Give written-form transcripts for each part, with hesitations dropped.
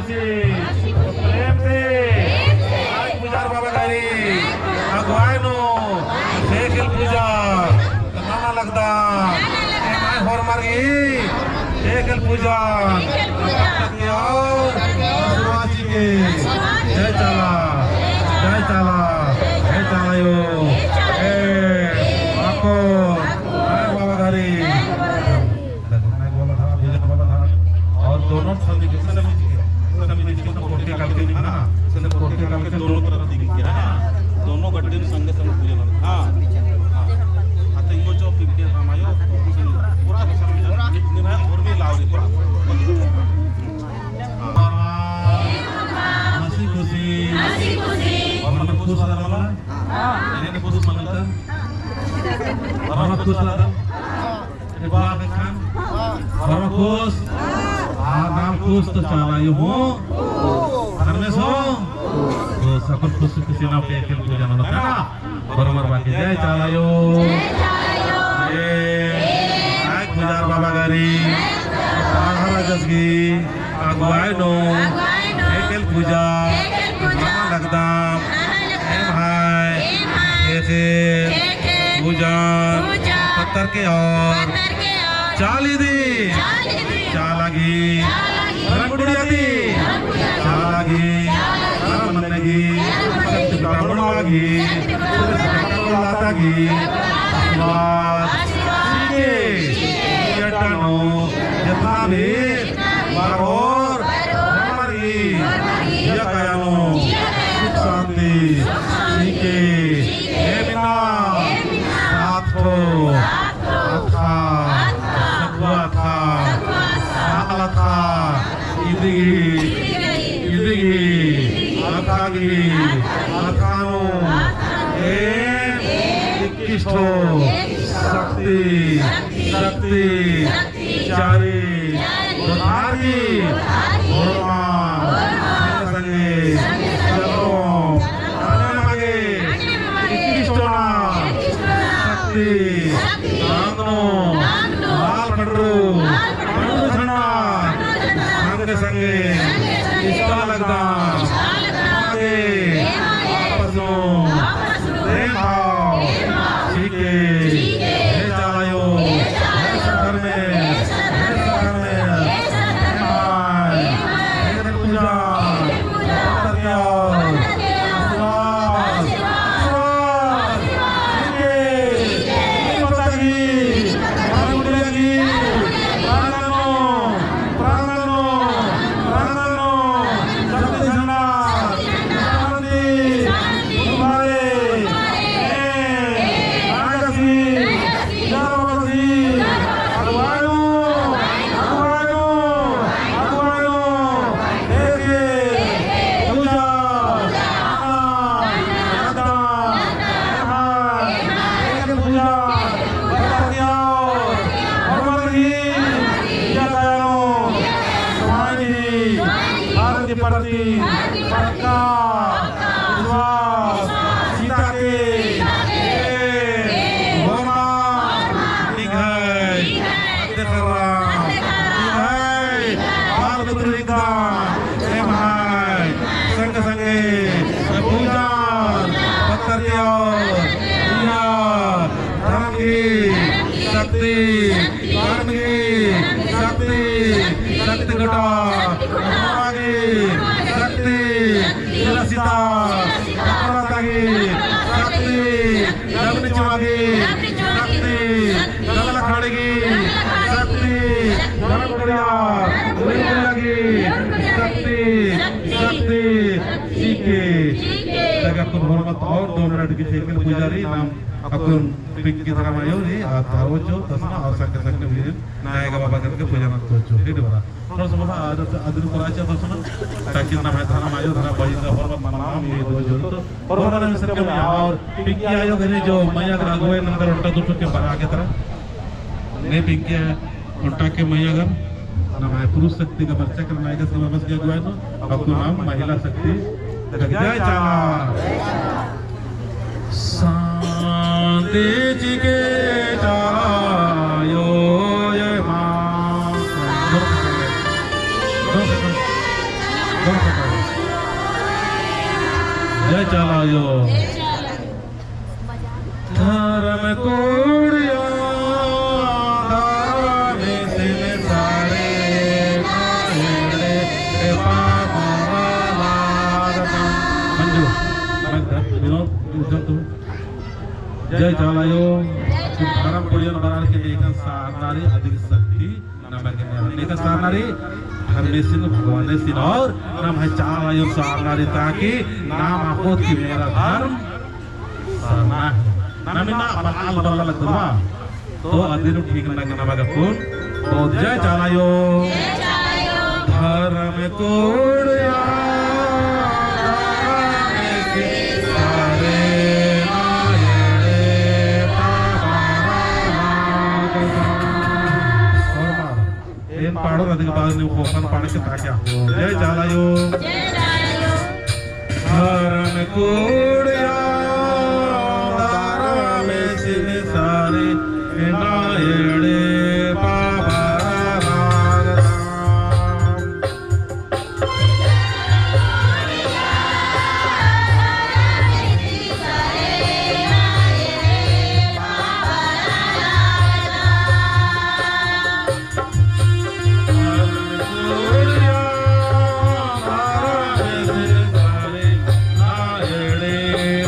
खुशी प्रेम से आज पुजार बाबा गारी अगुवाई नो शेखिल पूजा नाना लगदा माय होर मार्गी शेखिल पूजा सुवाची के जय चाला जय चाला जय चाला यो आपको बाबा गारी और दोनों समिति के पोटे काल के ना पोटे काल के दोनों तरफ दिख गया ना दोनों गड्ढे में संग संग पूजा हां आता इनको जो पिंके रामायो पूरा इतने में और भी लाओ रे पूरा हंसी खुशी और मन खुश रहा वाला हां ने खुश मनता और खुश रहा बाबा खान और खुश नाम खुश तो चाला यू हो घर में सो तो सकल खुश किसी ना पे खेल पूजा ना होता ना बरोबर बाकी जय चाला यू आज पुजार बाबा गारी आहारा जसगी अगुवाई नो खेल पूजा नाना लगदा एम हाय ऐसे पूजा पत्थर के और चाली दी चालागी रंगुड़िया दी चालागी मनगी सत्य ब्राह्मणागी लातागी सीके यटानो यथावे बारोर हमारी यकायानो सुख शांति सीके हे बिना साथ हो था सगवा था साला था इदिगी आकागी आकानो इक्किष्टो शक्ति शक्ति चारी दोधारी ओरमा संगे चलो आने लगे इक्किष्टो शक्ति नांगनो लाल पड़रू संगे इष्टा लगदा आगे आपस में प्रेम भाव सीखे हे चालायो हे शंकर में हे पूजा प्रति पक्का विश्वास सीता के होमा निघाई देखरा निघाई बाल पुत्रिका हे भाई संग संगे पूजा पत्रिया दिया धर्म की शक्ति कर्म की शक्ति शक्ति घटा शक्ति सीता अपराधी शक्ति जगनिचवागी शक्ति जगल खड़गी शक्ति जगड़िया उड़गी शक्ति शक्ति सीखे जगत को भरमत और 2 मिनट की शेखिल पुजारी नाम अकुन पिंकी धर्मायो रे आधारोचो तसना और संग संग वीर नायक बाबा करके पूजा मत कोचो ठीक बरा थोड़ा सा आदर कराचा तसना ताकि ना मैं धर्मायो धरा बाईगा भरमत मनाम ये दो जोर तो और हमारे मिस्र के और पिंकी आयो घरे जो मैया का अगुवाई नंबर उल्टा दुटो के बना के तरह ने पिंकी उल्टा के मैया घर ना मैं पुरुष शक्ति का बच्चा करना है कि बस के अगुवाई तो अब तो नाम महिला शक्ति जय चाला शांति जी के चायो ये माँ चलायो धर्म कोड़िया धामे सिन सारे नायड़े मंजू विनोद जय चलायो धर्म कोड़िया बनाने के लिए सारनारी अधिक शक्ति नमक सारनारी धर्मेसिन भगवान सिन और नाम है चलायो सारनारी ताकि नाम आपको कि मेरा धर्म सारना namina apal bala lagdama to adinu ठीक लगना bagapun तो जय चलायो धर्म कोड़िया सारे नायड़े इन पहाड़ों नदी के बाद नहीं खोखन पहाड़ के ताकि जय चलायो धर्म कोड़िया नायड़े बाबा नायड़े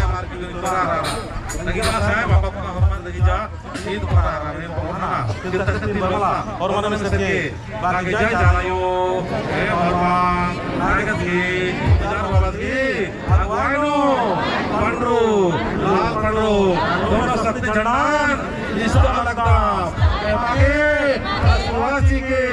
marki ng turara. Nagigala saya bapak penghormat lagi ja itu turara ini pemana kita seperti bala hormat seperti bagi jaya jalayo hormat naik lagi jalan lagi aguano pandru lal pandru dono sakti janan isu alagda pakai aspirasi ke